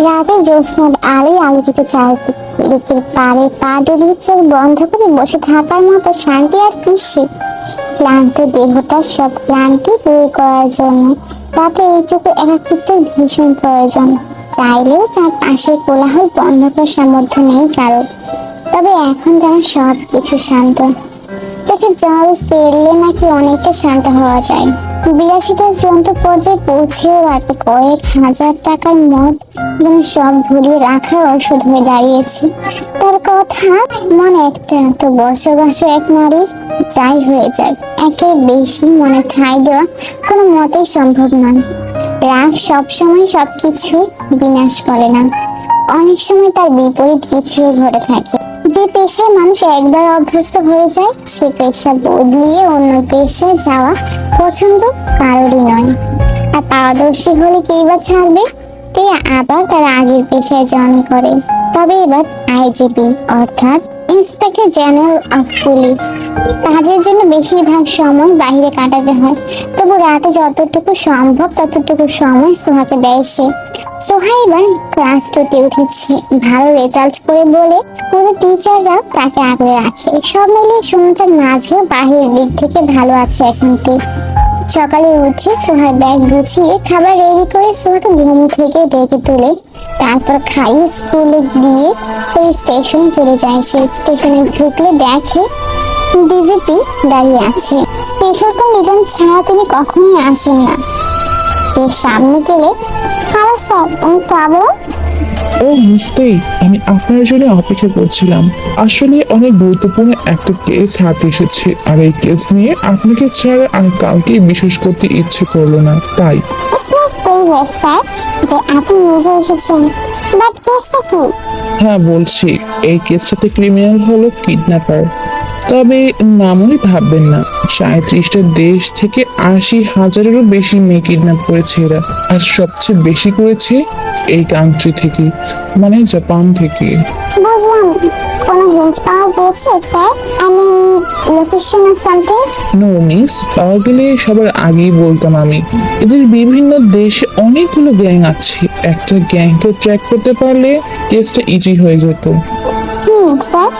রাতে জ্যোৎস্নার আলোয় আলোকিত চারদিকের পাড়ে পা ডুবিয়ে চোখ বন্ধ করে বসে থাকার মতো শান্তি আর কিসে। ক্লান্ত দেহটা সব ক্লান্তি দূর করার জন্য রাতে এইটুকু একাকিত্বের ভীষণ প্রয়োজন। চাইলেও চারপাশের কোলাহল বন্ধ করার সামর্থ্য নেই কারো। তবে এখন যেন সব কিছু শান্ত। চোখে জল ফেললে নাকি অনেকটা শান্ত হওয়া যায়। বিলাসিতা চূড়ান্ত পর্যায়ে পৌঁছেও রাতে কয়েক হাজার টাকার মদ যেন সব ভুলিয়ে রাখার ওষুধ হয়ে দাঁড়িয়েছে। তার কথা মনে একটা তো বসবাস এক নারীর যাই হয়ে যায়, একের বেশি মনে ঠাঁই দেওয়া কোনো মতেই সম্ভব নয়। রাগ সবসময় সবকিছু বিনাশ করে না, অনেক সময় তার বিপরীত কিছু ঘটে থাকে। যে পেশায় মানুষ একবার অভ্যস্ত হয়ে যায় সে পেশা বদলিয়ে অন্য পেশায় যাওয়া পছন্দ কারোরই নয়। আর পারদর্শী হলে কেই বা ছাড়বে, তে আবার তারা আগের পেশায় জয়েন করে। তবে এবার আইজিপি অর্থাৎ ইন্সপেক্টর জেনারেল অফ পুলিশ কাজের জন্য বেশিরভাগ সময় বাইরে কাটাতে হয়। তবু রাতে যতটুকু সম্ভব ততটুকু সময় সোহাকে দেয় সে। সোহা এবার ক্লাস 2-তে উঠেছে, ভালো রেজাল্ট করে বলে স্কুলের টিচাররাও তাকে আগলে রাখে। সব মিলিয়ে শূন্যতার মাঝেও বাহিরের দিক থেকে ভালো আছে এখন। সকালে উঠে সোহার ব্যাগ গুছিয়ে খাবার রেডি করে সোহাকে ঘুম থেকে ডেকে তুলে তারপর খাইয়ে স্কুলে দিয়ে স্টেশনে চলে যায়। সে স্টেশনে ঢুকলে দেখে ডিজিপি দাঁড়িয়ে আছে। স্পেশাল কোন রিজন ছাড়া তিনি কখনোই আসেন না। এর সামনে গেলে, হ্যালো স্যার, আমি পাবো? ও নিশ্চয়ই, আমি আপনার জন্য অপেক্ষা করছিলাম। আসলে অনেক গুরুত্বপূর্ণ একটা কেস হাতে এসেছে, আর এই কেস নিয়ে আপনাকে ছাড়া আর কাউকে বিশ্বাস করতে ইচ্ছে করলো না, তাই। স্যার যে আপনি নিজে এসেছেন, বাট কেসটা কি? হ্যাঁ বলছি, এই কেসটাতে ক্রিমিনাল হলো কিডন্যাপার। তবে মামুলি ভাববেন না, 37টা দেশ থেকে 80,000-এরও বেশি মেয়ে কিডন্যাপ করেছে এরা। আর সবচেয়ে বেশি করেছে এই কান্ট্রি থেকে, মানে জাপান থেকে। বুঝলাম। কোনো হিন্ট পাওয়া গিয়েছে sir? I mean location or something? No miss, পাওয়া গেলে সবার আগেই বলতাম আমি। এদের বিভিন্ন দেশে অনেকগুলো গ্যাং আছে, একটা গ্যাংকে ট্র্যাক করতে পারলে কেসটা ইজি হয়ে যেত। স্যার,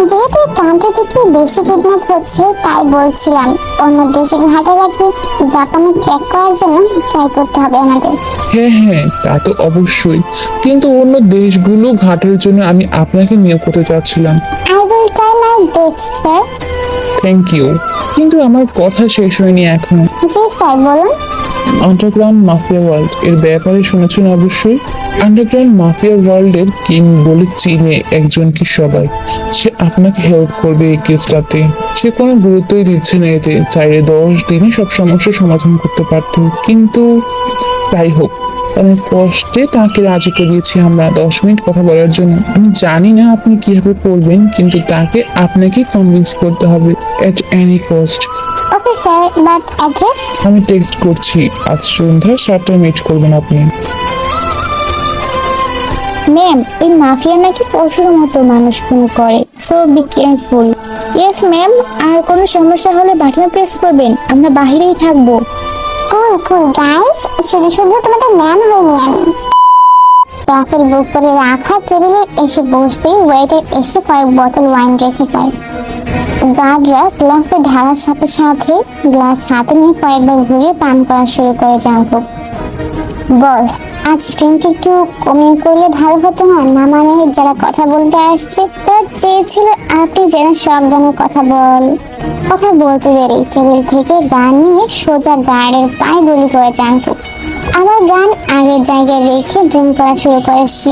যেহেতু কান্ট্রি থেকে বেশি কিডন্যাপ হচ্ছে তাই বলছিলাম অন্য দেশে ঘাটাঘাটি জাপানে ট্র্যাক করার জন্য ট্রাই করতে হবে আমাদের। হ্যাঁ হ্যাঁ, তা তো অবশ্যই, কিন্তু অন্য দেশগুলো ঘাটের জন্য আমি আপনাকে নিয়োগ করতে চাচ্ছিলাম। I will try my best sir. Thank you, কিন্তু আমার কথা শেষ হয়নি এখনো। জি স্যার, বলুন। আন্ডারগ্রাউন্ড মাফিয়া ওয়ার্ল্ড এর ব্যাপারে শুনেছেন অবশ্যই। আন্ডারগ্রাউন্ড মাফিয়া ওয়ার্ল্ডের কিং বলে চিনে একজনকে সবাই। সে আপনাকে হেল্প করবে এই কেসটাতে। সে কোনো গুরুত্বই দিচ্ছে না এতে, চাইলে 10 দিনে সব সমস্যার সমাধান করতে পারত, কিন্তু তাই হোক, অনেক কষ্টে তাকে রাজি করিয়েছি আমরা 10 মিনিট কথা বলার জন্য। আমি জানি না আপনি কিভাবে করবেন, কিন্তু তাকে আপনাকে কনভিন্স করতে হবে at any cost. Okay sir, but address? আমি টেক্সট করছি, আজ সন্ধ্যা 7টায় মিট করবেন আপনি। ম্যাম, এই মাফিয়া নাকি পশুর মতো মানুষ খুন করে, so be careful. Yes ma'am, আর কোনো সমস্যা হলে বাটন প্রেস করবেন, আমরা বাহিরেই থাকবো। কুল কুল গাইস, শুধু শুধু তোমাদের ম্যাম হইনি আমি। ক্যাফের বুক করে রাখা টেবিলে এসে বসতেই ওয়েটার এসে কয়েক বোতল ওয়াইন রেখে যায়। গার্ডরা গ্লাসে ঢালার সাথে সাথে গ্লাস হাতে নিয়ে কয়েকবার ঘুরিয়ে পান করা শুরু করে জাঙ্কুক। বস, আজ ড্রিঙ্ক একটু কমিয়ে করলে ভালো হতো না? না মানে যারা কথা বলতে আসছে তো চেয়েছিল আপনি যেন সব গানের কথা বলতে দেরি টেবিল থেকে গান নিয়ে সোজা গার্ডের পায়ে গুলি করে জাঙ্কুক। আবার গান আগের জায়গায় রেখে ড্রিঙ্ক করা শুরু করেছি।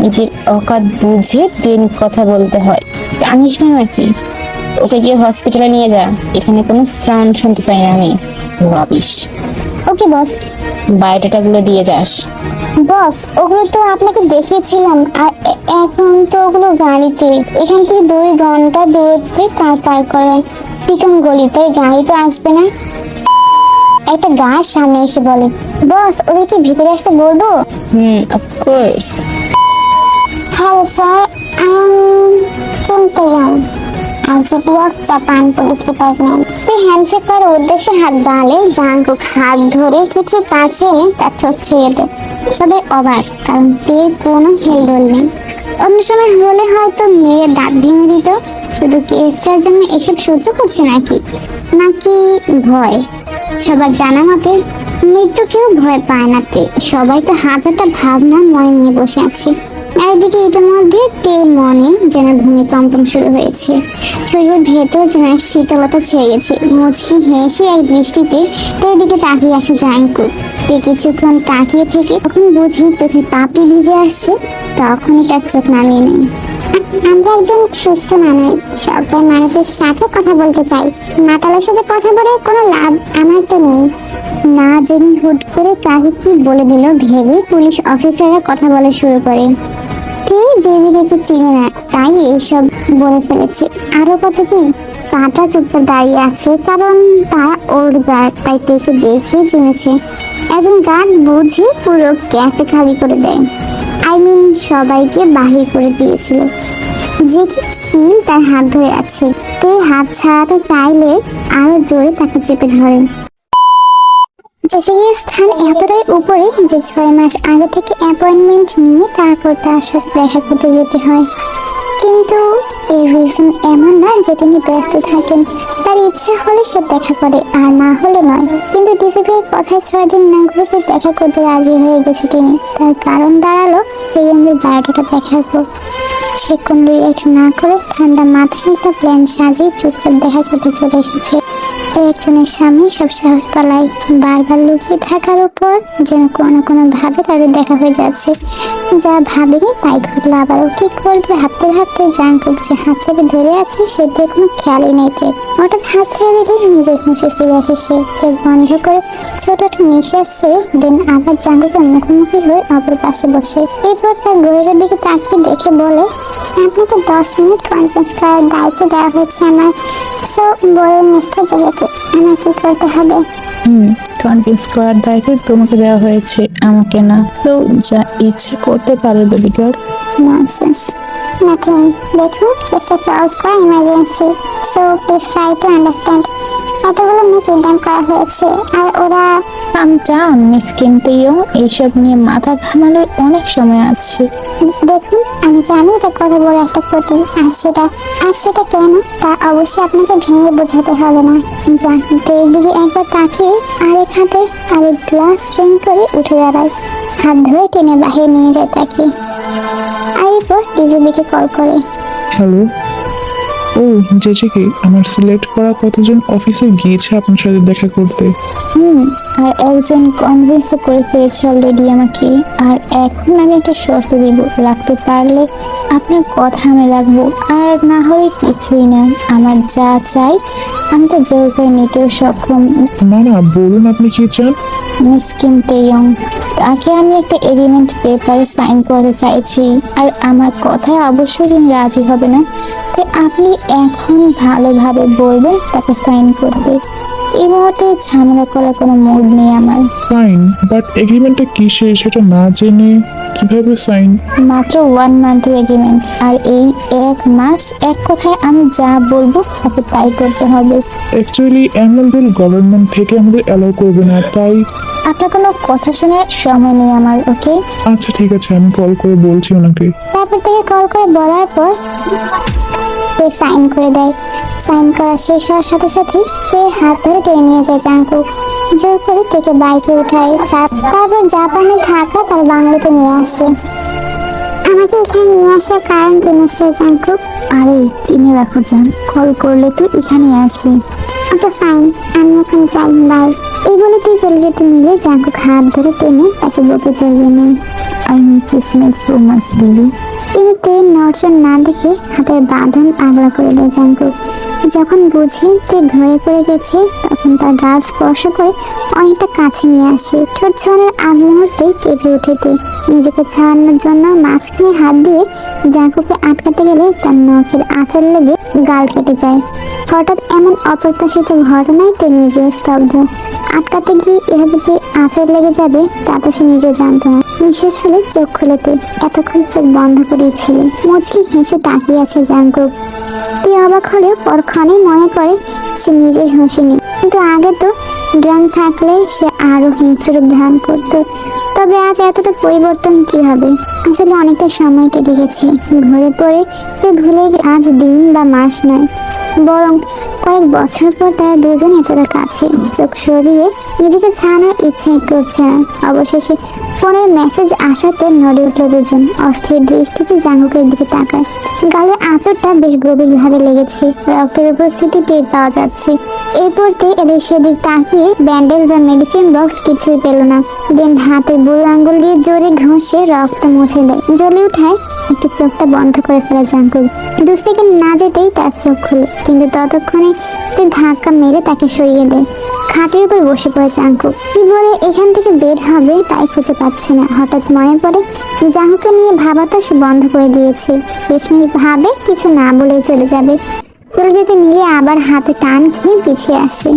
নিজের অকাত বুঝে কথা বলতে হয়, জানিস না নাকি? ওকে গিয়ে হসপিটালে নিয়ে যা, এখানে কোনো সাউন্ড শুনতে চাই না আমি। রাবিশ। ওকে বস। বায়োডাটাগুলো দিয়ে যাস। বস, ওগুলো তো আপনাকে দেখিয়েছিলাম, আর এখন তো ওগুলো গাড়িতে। এখান থেকে 2 ঘন্টা দূরত্বে কার পার করেন চিকন গলিতে, গাড়ি তো আসবে না। একটা গাড় সামনে এসে বলে, বস ওদেরকে ভিতরে আসতে বলবো? Of course. Hello sir, I am Kim Tejong. IGP of Japan police department. তে হ্যান্ডশেক করার উদ্দেশ্যে হাত বাড়ালে জাঙ্কুক হাত ধরে ঠুকরে কাছে এনে তার ঠোঁট ছুঁয়ে দেয়। সবাই অবাক, কারণ তের কোনো হেলদোল নেই। অন্য সময় হলে হয়তো মেয়ের দাঁত ভেঙে দিত। শুধু কেসটার জন্য এসব সহ্য করছে নাকি নাকি ভয়? সবার জানা মতে মৃত্যুকেও ভয় পায় না তে। সবাই তো হাজারটা ভাবনা মনে নিয়ে বসে আছে। একদিকে ইতিমধ্যে তের মনে যেন ভূমিকম্পন শুরু হয়েছে। শরীরের ভেতর যেন এক শীতলতা ছেয়ে গেছে। মুচকি হেসে এক দৃষ্টিতে তের দিকে তাকিয়ে আছে জাঙ্কুক। তে কিছুক্ষণ তাকিয়ে থেকে তখন বুঝি চোখে পাপড়ি ভিজে আসছে। তখনই তার চোখ নামিয়ে নেই। আমরা একজন সুস্থ মানুষ, সবাই মানুষের সাথে কথা বলতে চাই। মাতালের সাথে কথা বলে কোনো লাভ আমার তো নেই। না জেনে হুট করে কাকে কি বলে দিল ভেবে পুলিশ অফিসাররা কথা বলা শুরু করে। যেদিকে একটু চিনে না তাই এইসব বলে ফেলেছে। আরো কত কি, পাটা চুপচাপ দাঁড়িয়ে আছে কারণ তারা ওল্ড গার্ড, তাই একটু দেখিয়ে চিনেছে। একজন গার্ড বুঝে পুরো ক্যাফে খালি করে দেয়। সবাইকে বাহির করে দিয়েছিল। যে কি স্টিল তার হাত ধরে আছে। তে হাত ছাড়াতে চাইলে আরো জোরে তাকে চেপে ধরে। জেসিকার স্থান এতটাই উপরে যে 6 মাস আগে থেকে অ্যাপয়েন্টমেন্ট নিয়ে তারপর তার সাথে দেখা করতে যেতে হয়। কিন্তু এই রিজন এমন না যে তিনি ব্যস্ত থাকেন। তার ইচ্ছা হলে সে দেখা করে, আর না হলে নয়। কিন্তু ডিসিপির কথায় 6 দিন না ঘুরতে দেখা করতে রাজি হয়ে গেছে তিনি। তার কারণ দাঁড়ালো প্রিয়ঙ্গের বায়োডাটা দেখার পর। সে কোন রিয়েক্ট না করে ঠান্ডা মাথায় একটা প্ল্যান সাজিয়ে চুপচাপ দেখা করতে চলে এসেছে। একজনের সামনে সব সাহস পালাই বারবার লুকিয়ে থাকার উপর যেন কোনো ভাবে তাদের দেখা হয়ে যাচ্ছে। যা ভাবেনি তাই ঘটলো আবারও। কি করবে ভাবতে ভাবতে জাঙ্কুক যে হাত চেপে ধরে আছে সেদিকে কোনো খেয়ালই নেই। হঠাৎ হাত ছেড়ে দিলে নিজের হুঁশে ফিরে আসে সে। চোখ বন্ধ করে ছোট একটা নিঃশ্বাস ছেড়ে দেন আবার জাঙ্কুকের মুখোমুখি হয়ে অপর পাশে বসে। এরপর তার গভীরের দিকে তাকিয়ে দেখে বলে, আপনাকে 10 মিনিট কনফারেন্স করার দায়িত্ব দেওয়া হয়েছে আমার। সো বলুন মিস্টার জেলেকি, আমার কি করতে হবে? কনভিন্স করার দায়িত্ব তোমাকে দেওয়া হয়েছে, আমাকে না। সো যা ইচ্ছে করতে পারো বেবি গার্ল। Nonsense, nothing. দেখুন কেসটা সলভ করা emergency, so please try to understand. এতগুলো মেয়ে কিডন্যাপ করা হয়েছে আর ওরা ডাউন মিস কিমতেও এইসব নিয়ে মাথা ঘামানোর অনেক সময় আছে। দেখুন আমি জানি এটা কত বড় একটা ক্ষতি, আর সেটা কেন তা অবশ্যই আপনাকে ভেঙে বোঝাতে হবে না। জানতের দিকে একবার তাকিয়ে আরেক হাতে আরেক গ্লাস ড্রিঙ্ক করে উঠে দাঁড়ায়। হাত ধরে টেনে বাহিরে নিয়ে যায় তাকে। আর এরপর ডিজিবিকে কল করে। হ্যালো। ও জেজেকে, আমার সিলেক্ট করা কতজন অফিসে গিয়েছে আপনার সাথে দেখা করতে। আর একজন কনভিন্স করে ফেলেছে অলরেডি আমাকে। আর এখন আমি একটা শর্ত দিব, রাখতে পারলে আপনার কথা আমি রাখবো, আর না হলে কিছুই না। আমার যা চাই আমি তো জোর করে নিতেও সক্ষম। না না, বলুন আপনি কি চান। মিস কিম তেয়ং, তাকে আমি একটা এগ্রিমেন্ট পেপারে সাইন করতে চাইছি, আর আমার কথায় অবশ্যই তিনি রাজি হবে না। তাই আপনি এখন ভালোভাবে বলবেন তাকে সাইন করতে। এই মুহূর্তে ঝামেলা করার কোনো মুড নেই আমার। ফাইন, বাট এগ্রিমেন্টটা কিসে সেটা না জেনে কিভাবে সাইন? মাত্র 1 মান্থের এগ্রিমেন্ট, আর এই 1 মাস এক কথায় আমি যা বলবো তাকে তাই করতে হবে। অ্যাকচুয়ালি এমন রুল গভর্নমেন্ট থেকে আমাদের অ্যালাউ করবে না, তাই আপনার কোনো কথা শোনার সময় নেই আমার, ওকে? আচ্ছা ঠিক আছে, আমি কল করে বলছি ওনাকে। তারপর থেকে কল করে বলার পর সে সাইন করে দেয়। সাইন করা শেষ হওয়ার সাথে সাথে সে হাত ধরে টেনে নিয়ে যায় জাঙ্কুক। জোর করে থেকে বাইকে উঠায়। তারপর জাপানে থাকা তার বাংলোতে নিয়ে আসে। আমাকে এখানে নিয়ে আসার কারণ কি মিস্টার জাঙ্কুক? আরে চিনে রাখো জান, কল করলে তো এখানে আসবে। ওকে ফাইন, আমি এখন যাই, বাই। এই বলে তুই চলে যেতে নিলে জাঙ্কুক হাত ধরে টেনে তাকে বুকে জড়িয়ে নেয়। I miss this smell so much baby. কিন্তু তে নড়চড় না দেখে হাতের বাঁধন আগলা করে দেয় জাঙ্কুক। যখন বুঝে তে ধরে পড়ে গেছে তখন তার গাল স্পর্শ করে অনেকটা কাছে নিয়ে আসে। ঠোঁট ছোঁয়ানোর আগ মুহূর্তে কেঁপে ওঠে তে। নিজেকে ছাড়ানোর জন্য মাঝখানে হাত দিয়ে জাঙ্কুকে আটকাতে গেলে তার নখের আঁচল লেগে গাল কেটে যায়। হঠাৎ এমন অপ্রত্যাশিত ঘটনায় তে নিজেও স্তব্ধ। আটকাতে গিয়ে এভাবে যে আঁচড় লেগে যাবে তা তো সে নিজে জানতো না। নিঃশ্বাস ফেলে চোখ খুলেতে এতক্ষণ চোখ বন্ধ করেছিল। মুচকি হেসে তাকিয়ে আছে জাঙ্কুক। অবাক হলেও পরক্ষণেই মনে করে সে নিজের হুঁশে নেই। কিন্তু আগে তো ড্রাঙ্ক থাকলে সে আরো হিংস্র রূপ ধারণ করতো। তবে আজ এতটা পরিবর্তন কি হবে? আসলে অনেকটা সময় কেটে গেছে। ঘুরে পড়ে তে ভুলে আজ দিন বা মাস নয়, বরং কয়েক বছর পর তারা দুজন এতটা কাছে। চোখ সরিয়ে নিজেকে ছাড়ানোর ইচ্ছাই করছে না। অবশেষে ফোনের মেসেজ আসাতে নড়ে উঠল দুজন। অস্থির দৃষ্টিতে জাঙ্গুকের দিকে তাকায়। গালে আঁচড়টা বেশ গভীরভাবে লেগেছে, রক্তের উপস্থিতি টের পাওয়া যাচ্ছে। এরপরতে এদের সেদিক তাকিয়ে ব্যান্ডেজ বা মেডিসিন বক্স কিছুই পেল না। দেন হাতের বুড়ো আঙ্গুল দিয়ে জোরে ঘষে রক্ত মুছে দেয়। জ্বলে উঠায় একটু চোখটা বন্ধ করে ফেলা জাঙ্কুক। 2 সেকেন্ড না যেতেই তার চোখ খুলে, কিন্তু ততক্ষণে ধাক্কা মেরে তাকে সরিয়ে দেয়। খাটের উপর বসে পড়ে জাঙ্কুক। কি বলে এখান থেকে বের হবে তাই খুঁজে পাচ্ছে না। হঠাৎ মনে পড়ে জাঙ্কুকে নিয়ে ভাবা তো সে বন্ধ করে দিয়েছে। শেষমেশ ভাবে কিছু না বলে চলে যাবে। চলে যেতে নিলে আবার হাতে টান খেয়ে পিছিয়ে আসবে।